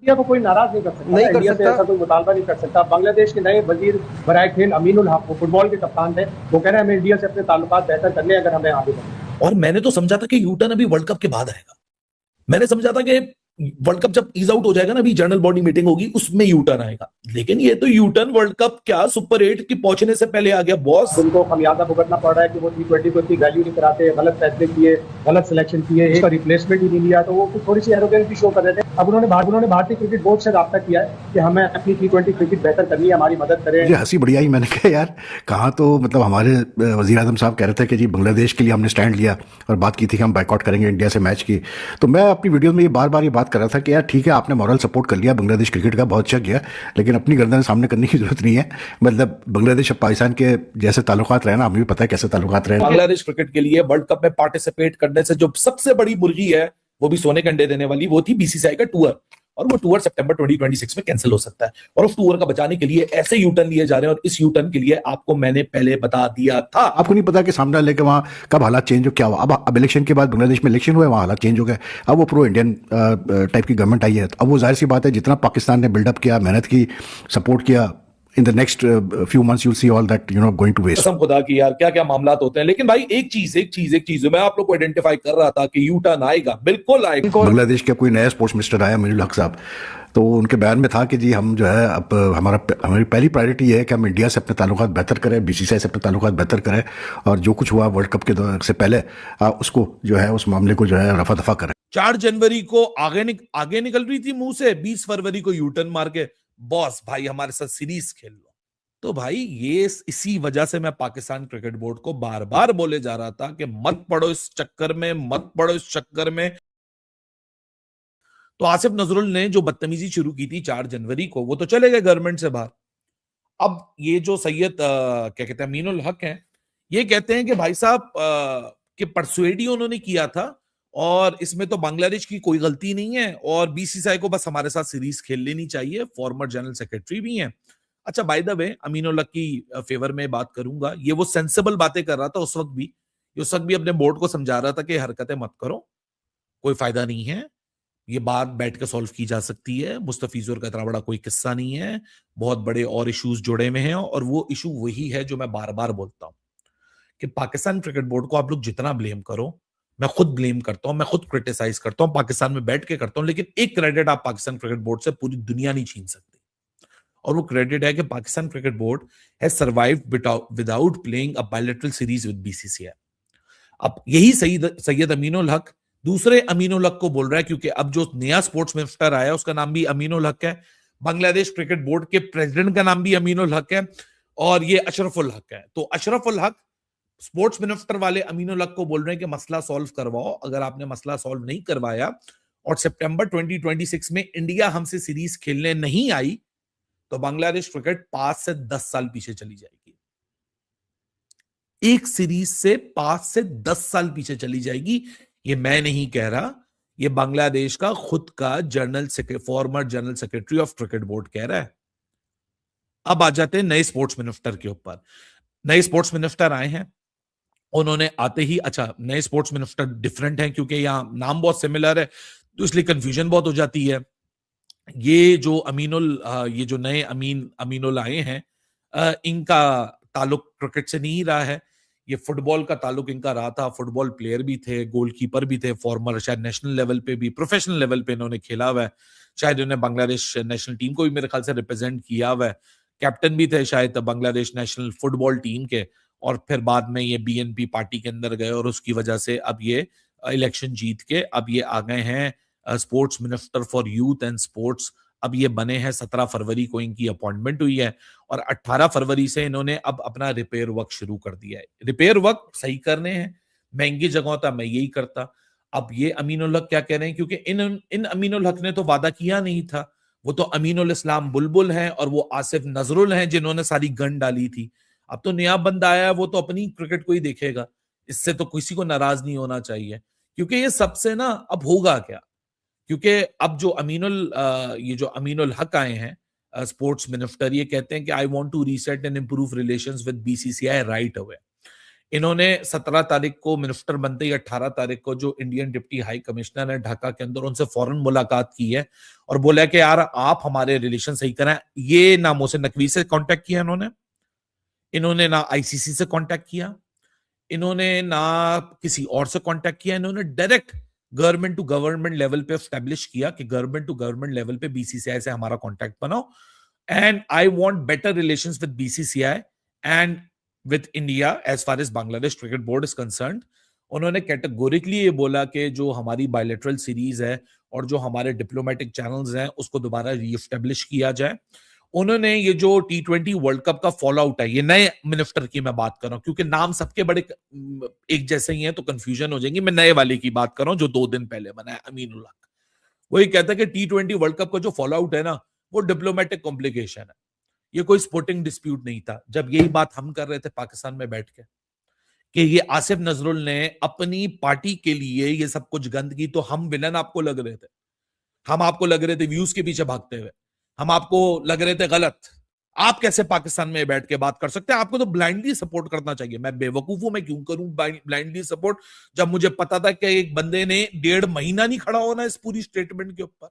India को कोई नाराज नहीं कर सकता, नहीं कर इंडिया से सकता। ऐसा कोई मुतालबा नहीं कर सकता। बांग्लादेश के नए वजीर बराए खेल अमीनुल हक, वो फुटबॉल के कप्तान थे, वो कह रहे हैं हमें इंडिया से अपने ताल्लुकात बेहतर करने अगर हमें आगे बढ़ना। और मैंने तो समझा था कि यूटर्न अभी वर्ल्ड कप के बाद आएगा। मैंने समझा था कि वर्ल्ड कप जब ईज आउट हो जाएगा ना, अभी जनरल बॉडी मीटिंग होगी, उसमें यूटर्न आएगा। लेकिन ये तो यूटर्न वर्ल्ड कप क्या सुपर 8 की पहुंचने से पहले आ गया बॉस। उनको खमियाजा भुगतना पड़ रहा है कि वो T20 को इतनी वैल्यू नहीं कराते, गलत फैसले किए, गलत सिलेक्शन किए, इसका रिप्लेसमेंट ही नहीं लिया, तो वो थोड़ी सी एरोगेंसी शो कर रहे थे। अब उन्होंने भारतीय क्रिकेट बोर्ड से राब्ता किया है कि हमें अपनी T20 क्रिकेट बेहतर करनी है, हमारी मदद करें। मुझे हंसी बढ़िया ही, मैंने कहा यार कहाँ तो मतलब हमारे वज़ीर आज़म साहब कह रहे थे कि जी बांग्लादेश के लिए हमने स्टैंड लिया और बात की थी कि हम बाइकआउट करेंगे इंडिया से मैच की। तो मैं अपनी वीडियो में ये बार बार ये बात कर रहा था कि यार ठीक है, आपने मॉरल सपोर्ट कर लिया बांग्लादेश क्रिकेट का, बहुत अच्छा किया, लेकिन अपनी गर्दन सामने करने की जरूरत नहीं है। मतलब बांग्लादेश और पाकिस्तान के जैसे ताल्लुकात रहे ना, हमें भी पता है कैसे ताल्लुकात रहे। बांग्लादेश क्रिकेट के लिए वर्ल्ड कप में पार्टिसिपेट करने से जो सबसे बड़ी मुर्गी है, वो भी सोने के अंडे देने वाली, वो थी बीसीसीआई का टूर। और वो टूर सितंबर 2026 में कैंसिल हो सकता है। और उस टूर का बचाने के लिए ऐसे यूटर्न लिए जा रहे हैं, और इस यूटर्न के लिए आपको मैंने पहले बता दिया था। आपको नहीं पता कि सामने लेके वहाँ कब हालात चेंज हो, क्या हुआ। अब इलेक्शन के बाद बांग्लादेश में इलेक्शन हुए, वहाँ हालात चेंज हो गए। अब वो प्रो इंडियन टाइप की गवर्नमेंट आई है। अब वो जाहिर सी बात है, जितना पाकिस्तान ने बिल्डअप किया, मेहनत की, सपोर्ट किया, in the next few months you see all that going to waste. कसम खुदा की यार, क्या क्या मामलात होते हैं। लेकिन भाई एक चीज मैं आप लोग को आइडेंटिफाई कर रहा था कि यू टर्न आएगा, बिल्कुल आएगा। बांग्लादेश का कोई नया स्पोर्ट्स मिनिस्टर आया, अमीनुल हक साहब, तो उनके बयान में था कि जी हम जो है अब हमारी पहली प्रायोरिटी ये है कि हम इंडिया से अपने ताल्लुकात बेहतर करें, बीसीसीआई से अपने ताल्लुकात बेहतर करें, और जो कुछ हुआ वर्ल्ड कप के से पहले उसको जो है, उस मामले को जो है रफा दफा करें। 4 जनवरी को आगे निकल रही थी मुंह से, 20 फरवरी को यूटर्न मार के बॉस भाई हमारे साथ सीरीज खेल लो। तो भाई ये इसी वजह से मैं पाकिस्तान क्रिकेट बोर्ड को बार बार बोले जा रहा था कि मत पड़ो इस चक्कर में, मत पड़ो इस चक्कर में। तो आसिफ नजरुल ने जो बदतमीजी शुरू की थी 4 जनवरी को, वो तो चले गए गवर्नमेंट से बाहर। अब ये जो सैयद क्या कहते हैं अमीनुल हक हैं, ये कहते हैं कि भाई साहब कि परसुएड ही उन्होंने किया था, और इसमें तो बांग्लादेश की कोई गलती नहीं है, और बीसीसीआई को बस हमारे साथ सीरीज खेल लेनी चाहिए। फॉर्मर जनरल सेक्रेटरी भी हैं। अच्छा, बाय द वे अमीनुल हक की फेवर में बात करूंगा, ये वो सेंसिबल बातें कर रहा था उस वक्त भी अपने बोर्ड को समझा रहा था कि हरकतें मत करो, कोई फायदा नहीं है, ये बात बैठ के सॉल्व की जा सकती है, मुस्तफिजुर का इतना बड़ा कोई किस्सा नहीं है, बहुत बड़े और इश्यूज जुड़े में हैं। और वो इशू वही है जो मैं बार बार बोलता हूं कि पाकिस्तान क्रिकेट बोर्ड को आप लोग जितना ब्लेम करो, मैं खुद ब्लेम करता हूं, मैं खुद क्रिटिसाइज करता हूं, पाकिस्तान में बैठ के करता हूं, लेकिन एक क्रेडिट आप पाकिस्तान क्रिकेट बोर्ड से पूरी दुनिया नहीं छीन सकती, और वो क्रेडिट है कि Pakistan cricket board has survived without playing a bilateral series with BCCI. अब यही सैयद अमीनुल हक दूसरे अमीनुल हक को बोल रहा है, क्योंकि अब जो नया स्पोर्ट्स मिनिस्टर आया उसका नाम भी अमीनुल हक है, बांग्लादेश क्रिकेट बोर्ड के प्रेसिडेंट का नाम भी अमीनुल हक है, और ये अशरफुल हक है। तो अशरफुल हक स्पोर्ट्स मिनिस्टर वाले अमीनुल हक को बोल रहे हैं कि मसला सॉल्व करवाओ। अगर आपने मसला सॉल्व नहीं करवाया और सितंबर 2026 में इंडिया हमसे सीरीज खेलने नहीं आई, तो बांग्लादेश क्रिकेट 5 से 10 साल पीछे चली जाएगी। एक सीरीज से 5 से 10 साल पीछे चली जाएगी। ये मैं नहीं कह रहा, ये बांग्लादेश का खुद का former general secretary of cricket board कह रहा है। अब आ जाते हैं नए स्पोर्ट्स मिनिस्टर के ऊपर। नए स्पोर्ट्स मिनिस्टर आए हैं, उन्होंने आते ही, अच्छा नए स्पोर्ट्स मिनिस्टर डिफरेंट हैं क्योंकि यहां नाम बहुत सिमिलर है, तो इसलिए कंफ्यूजन बहुत हो जाती है। ये जो नए अमीनुल आए हैं, इनका ताल्लुक क्रिकेट से नहीं रहा है, ये फुटबॉल का ताल्लुक इनका रहा था। फुटबॉल प्लेयर भी थे, गोलकीपर भी थे, फॉर्मर, शायद नेशनल लेवल पे भी, प्रोफेशनल लेवल पे इन्होंने खेला हुआ है, शायद इन्होंने बांग्लादेश नेशनल टीम को भी मेरे ख्याल से रिप्रेजेंट किया हुआ है, कैप्टन भी थे शायद बांग्लादेश नेशनल फुटबॉल टीम के, और फिर बाद में ये बीएनपी पार्टी के अंदर गए, और उसकी वजह से अब ये इलेक्शन जीत के अब ये आ गए हैं sports minister for youth and sports. अब ये बने हैं, 17 फरवरी को इनकी अपॉइंटमेंट हुई है, और 18 फरवरी से इन्होंने अब अपना रिपेयर वर्क शुरू कर दिया है। रिपेयर वर्क सही करने हैं, महंगी जगहों था मैं यही करता। अब ये अमीनुल हक क्या कह रहे हैं, क्योंकि इन अमीनुल हक ने तो वादा किया नहीं था, वो तो अमीनुल इस्लाम बुलबुल हैं, और वो आसिफ नजरुल हैं जिन्होंने सारी गन डाली थी। अब तो नया बंदा आया है, वो तो अपनी क्रिकेट को ही देखेगा, इससे तो किसी को नाराज नहीं होना चाहिए, क्योंकि ये सबसे ना अब होगा क्या, क्योंकि अब जो ये जो अमीनुल हक आए हैं स्पोर्ट्स मिनिस्टर, ये कहते हैं कि I want to reset and improve relations with BCCI right away. इन्होंने 17 तारीख को मिनिस्टर बनते ही 18 तारीख को जो इंडियन डिप्टी हाई कमिश्नर है ढाका के अंदर, उनसे फौरन मुलाकात की है और बोला कि यार आप हमारे रिलेशन सही करें। ये ना मोहसिन नकवी से कांटेक्ट किया इन्होंने ना आईसीसी से कांटेक्ट किया, इन्होंने ना किसी और से कांटेक्ट किया, इन्होंने direct government to government level पे स्टैब्लिश किया कि गवर्नमेंट टू गवर्नमेंट लेवल पे बीसीसीआई से हमारा कांटेक्ट बनाओ and I want better relations with BCCI and with India as far as Bangladesh cricket board is concerned. उन्होंने कैटेगोरिकली ये बोला कि जो हमारी बायलैटरल सीरीज है और जो हमारे डिप्लोमेटिक चैनल्स हैं उसको दोबारा रीएस्टैब्लिश किया जाए। उन्होंने ये जो T20 वर्ल्ड कप का फॉलो आउट है, ये नए मिनिस्टर की मैं बात कर रहा हूं क्योंकि नाम सबके बड़े एक जैसे ही हैं तो कंफ्यूजन हो जाएगी। मैं नए वाले की बात कर रहा हूं जो 2 दिन पहले बना है, अमीनुल हक। वही कहता है कि T20 वर्ल्ड कप का जो फॉलो आउट है ना वो डिप्लोमेटिक कॉम्प्लिकेशन है, ये कोई स्पोर्टिंग डिस्प्यूट नहीं था। जब यही बात हम कर रहे थे पाकिस्तान में बैठ के कि ये आसिफ नजरुल ने अपनी पार्टी के लिए ये सब कुछ गंद की, तो हम विलन आपको लग रहे थे, हम आपको लग रहे थे व्यूज के पीछे भागते हुए, हम आपको लग रहे थे गलत। आप कैसे पाकिस्तान में बैठ के बात कर सकते हैं? आपको तो ब्लाइंडली सपोर्ट करना चाहिए। मैं बेवकूफ हूं, मैं क्यों करूं ब्लाइंडली सपोर्ट जब मुझे पता था कि एक बंदे ने 1.5 महीना नहीं खड़ा होना इस पूरी स्टेटमेंट के ऊपर।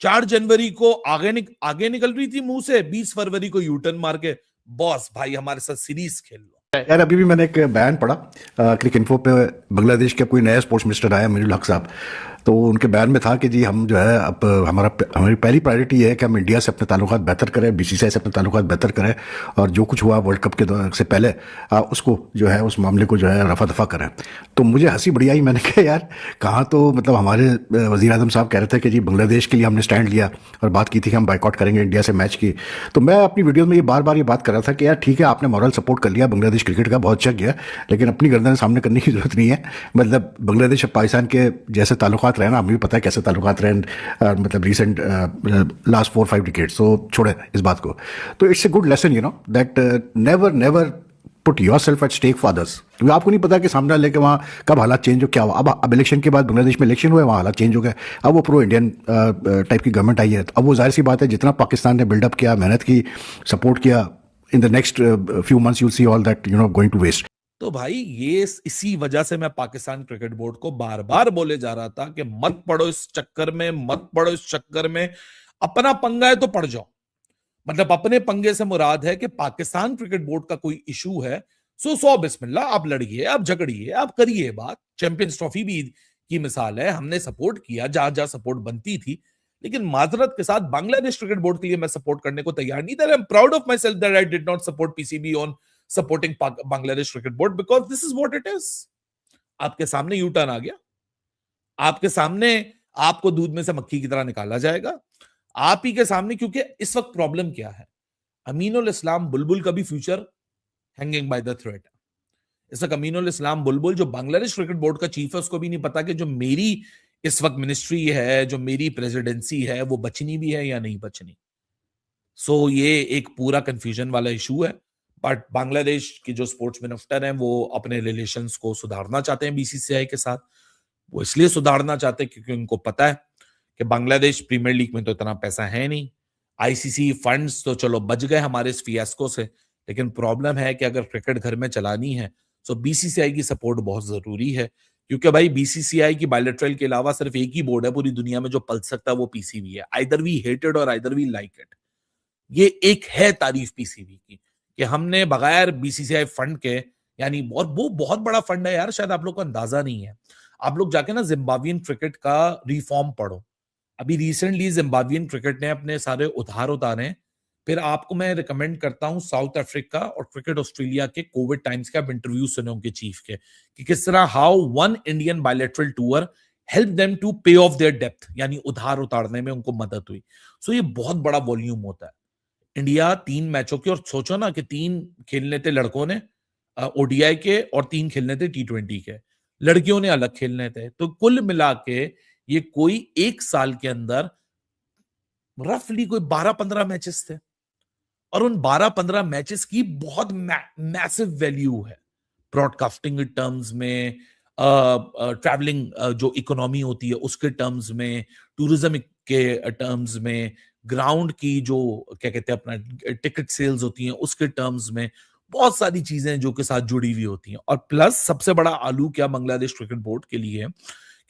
4 जनवरी को आगे निकल रही थी मुंह से, 20 फरवरी को यूटर्न मार के बॉस भाई हमारे साथ सीरीज खेल लो। यार अभी भी मैंने एक बयान पढ़ा क्लिक इन्फो पे, बांग्लादेश के कोई नया स्पोर्ट्स मिनिस्टर आया अमीनुल हक साहब, तो उनके बयान में था कि जी हम जो है अब हमारी पहली प्रायोरिटी ये है कि हम इंडिया से अपने ताल्लुकात बेहतर करें, बीसीसीआई से अपने ताल्लुकात बेहतर करें और जो कुछ हुआ वर्ल्ड कप के से पहले उसको जो है उस मामले को जो है रफा दफा करें। तो मुझे हंसी बड़ी आई, मैंने कहा यार कहाँ तो मतलब हमारे वज़ीर आज़म साहब कह रहे थे कि जी बांग्लादेश के लिए हमने स्टैंड लिया और बात की थी कि हम बाइकआउट करेंगे इंडिया से मैच की। तो मैं अपनी वीडियो में ये बार बार ये बात कर रहा था कि यार ठीक है आपने मॉरल सपोर्ट कर लिया बांग्लादेश क्रिकेट का, बहुत अच्छा किया, लेकिन अपनी गर्दन सामने करने की जरूरत नहीं है। मतलब बांग्लादेश और पाकिस्तान के जैसे ताल्लुकात रहे ना, हमें भी पता है कैसे ताल्लुकात रहे मतलब रिसेंट लास्ट 4-5 डिकेड्स, तो छोड़े इस बात को। तो it's a good lesson you know that never never put yourself at stake for others, क्योंकि आपको नहीं पता कि सामने लेके वहाँ कब हालात चेंज हो, क्या हुआ। अब इलेक्शन के बाद बांग्लादेश में इलेक्शन हुए, वहाँ हालात चेंज हो गए, अब वो प्रो इंडियन टाइप की गवर्नमेंट आई है। अब वो जाहिर सी बात है जितना पाकिस्तान ने बिल्डअप किया, मेहनत की, सपोर्ट किया, in the next few months you see all that you know going to waste. तो भाई ये इसी वजह से मैं पाकिस्तान क्रिकेट बोर्ड को बार बार बोले जा रहा था कि मत पड़ो इस चक्कर में, मत पड़ो इस चक्कर में, अपना पंगा है तो पड़ जाओ। मतलब अपने पंगे से मुराद है कि पाकिस्तान क्रिकेट बोर्ड का कोई इशू है, सो बिस्मिल्लाह, आप लड़िए, आप झगड़िए, आप करिए बात। चैंपियंस ट्रॉफी भी की मिसाल है, हमने सपोर्ट किया जहां जहां सपोर्ट बनती थी, लेकिन माजरत के साथ बांग्लादेश क्रिकेट बोर्ड के लिए मैं सपोर्ट करने को तैयार नहीं था। I am proud of my self that I did not support PCB on supporting Bangladesh cricket board because this is what it is. आपके सामने यू टर्न आ गया, आपके सामने आपको दूध में से मक्खी की तरह निकाला जाएगा, आप ही के सामने। क्योंकि इस वक्त प्रॉब्लम क्या है, अमीनुल इस्लाम बुलबुल का भी future hanging by the thread. इस वक्त अमीनुल इस्लाम बुलबुल जो बांग्लादेश क्रिकेट बोर्ड का चीफ है, उसको भी नहीं पता कि जो मेरी इस वक्त मिनिस्ट्री है, जो मेरी प्रेसिडेंसी है, वो बचनी भी है या नहीं बचनी। सो ये एक पूरा कंफ्यूजन वाला इशू है। बट बांग्लादेश की जो स्पोर्ट्स मिनिस्टर हैं वो अपने रिलेशंस को सुधारना चाहते हैं बीसीसीआई के साथ। वो इसलिए सुधारना चाहते हैं क्योंकि उनको पता है कि बांग्लादेश प्रीमियर लीग में तो इतना पैसा है नहीं, आईसीसी फंड्स तो चलो बच गए हमारे इस फियास्को से, लेकिन प्रॉब्लम है कि अगर क्रिकेट घर में चलानी है तो बीसीसीआई की सपोर्ट बहुत जरूरी है। क्योंकि भाई बीसीसीआई की बायलैटरल के अलावा सिर्फ एक ही बोर्ड है पूरी दुनिया में जो पल सकता है, वो पीसीबी है। आइदर वी हेट इट और आइदर वी लाइक इट। ये एक है तारीफ पीसीबी की कि हमने बगैर बीसीसीआई फंड के, यानी और वो बहुत बड़ा फंड है यार, शायद आप लोग को अंदाजा नहीं है। आप लोग जाके ना जिम्बाब्वियन क्रिकेट का रिफॉर्म पढ़ो। अभी रिसेंटली जिम्बाब्वियन क्रिकेट ने अपने सारे उधार उतारे। फिर आपको मैं रिकमेंड करता हूं साउथ अफ्रीका और क्रिकेट ऑस्ट्रेलिया के कोविड टाइम्स के आप इंटरव्यू सुने उनके चीफ के कि किस तरह how one Indian bilateral tour help them to pay off their डेप्थ, यानी उधार उतारने में उनको मदद हुई। सो ये बहुत बड़ा वॉल्यूम होता है। इंडिया 3 मैचों के, और सोचो ना कि 3 खेलने थे लड़कों ने ओडीआई के और 3 खेलने थे T20 के, लड़कियों ने अलग खेलने थे। तो कुल मिला के ये कोई 1 साल के अंदर रफली कोई 12-15 मैचेस थे, और उन 12-15 मैचेस की बहुत मैसिव वैल्यू है ब्रॉडकास्टिंग टर्म्स में, ट्रैवलिंग जो इकोनॉमी होती है उसके टर्म्स में, टूरिज्म के टर्म्स में, ग्राउंड की जो क्या कहते हैं अपना टिकट सेल्स होती हैं उसके टर्म्स में, बहुत सारी चीजें जो के साथ जुड़ी हुई होती हैं। और प्लस सबसे बड़ा आलू क्या बांग्लादेश क्रिकेट बोर्ड के लिए है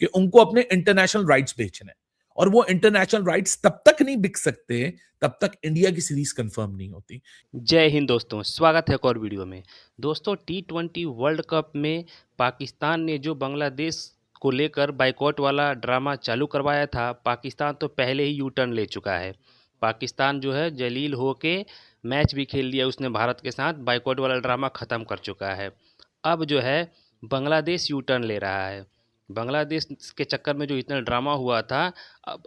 कि उनको अपने इंटरनेशनल राइट्स बेचने हैं, और वो इंटरनेशनल राइट्स तब तक नहीं बिक सकते तब तक इंडिया की सीरीज कंफर्म नहीं होती। जय हिंद दोस्तों, स्वागत है एक और वीडियो में। दोस्तों, T20 वर्ल्ड कप में पाकिस्तान ने जो बांग्लादेश को लेकर बाइकॉट वाला ड्रामा चालू करवाया था, पाकिस्तान तो पहले ही यू टर्न ले चुका है। पाकिस्तान जो है जलील होके मैच भी खेल लिया उसने भारत के साथ, बाइकॉट वाला ड्रामा ख़त्म कर चुका है। अब जो है बांग्लादेश यू टर्न ले रहा है। बांग्लादेश के चक्कर में जो इतना ड्रामा हुआ था,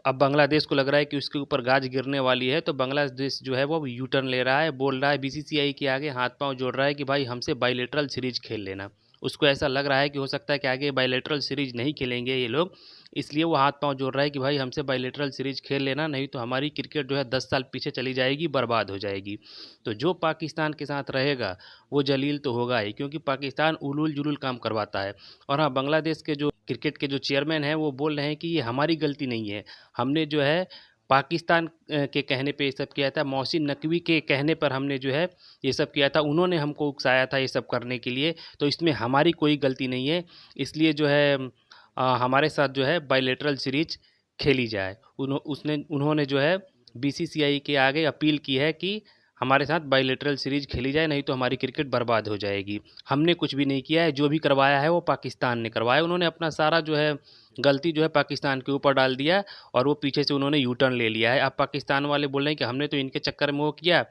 अब बांग्लादेश को लग रहा है कि उसके ऊपर गाज गिरने वाली है, तो बांग्लादेश जो है वो यू टर्न ले रहा है। बोल रहा है बीसीसीआई के आगे हाथ पांव जोड़ रहा है कि भाई हमसे बायलैटरल सीरीज खेल लेना। उसको ऐसा लग रहा है कि हो सकता है कि आगे बायलैटरल सीरीज नहीं खेलेंगे ये लोग, इसलिए वो हाथ पांव जोड़ रहा है कि भाई हमसे बायलैटरल सीरीज खेल लेना, नहीं तो हमारी क्रिकेट जो है 10 साल पीछे चली जाएगी, बर्बाद हो जाएगी। तो जो पाकिस्तान के साथ रहेगा वो जलील तो होगा ही, क्योंकि पाकिस्तान उलूल जुलूल काम करवाता है। और हाँ, बांग्लादेश के जो क्रिकेट के जो चेयरमैन हैं वो बोल रहे हैं कि ये हमारी गलती नहीं है, हमने जो है पाकिस्तान के कहने पे ये सब किया था, मोहसिन नकवी के कहने पर हमने जो है ये सब किया था, उन्होंने हमको उकसाया था ये सब करने के लिए, तो इसमें हमारी कोई गलती नहीं है। इसलिए जो है हमारे साथ जो है बायलैटरल सीरीज खेली जाए। उन्होंने जो है बीसीसीआई के आगे अपील की है कि हमारे साथ बायलैटरल सीरीज खेली जाए, नहीं तो हमारी क्रिकेट बर्बाद हो जाएगी। हमने कुछ भी नहीं किया है, जो भी करवाया है वो पाकिस्तान ने करवाया। उन्होंने अपना सारा जो है गलती जो है पाकिस्तान के ऊपर डाल दिया, और वो पीछे से उन्होंने यू टर्न ले लिया है। अब पाकिस्तान वाले बोल रहे हैं कि हमने तो इनके चक्कर में वो किया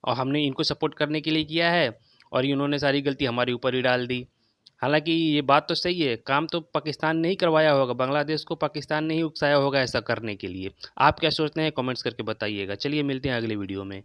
और हमने इनको सपोर्ट करने के लिए किया है, और इन्होंने सारी गलती हमारे ऊपर ही डाल दी। हालांकि ये बात तो सही है, काम तो पाकिस्तान ने ही करवाया होगा, बांग्लादेश को पाकिस्तान ने ही उकसाया होगा ऐसा करने के लिए। आप क्या सोचते हैं, कमेंट्स करके बताइएगा। चलिए मिलते हैं अगले वीडियो में।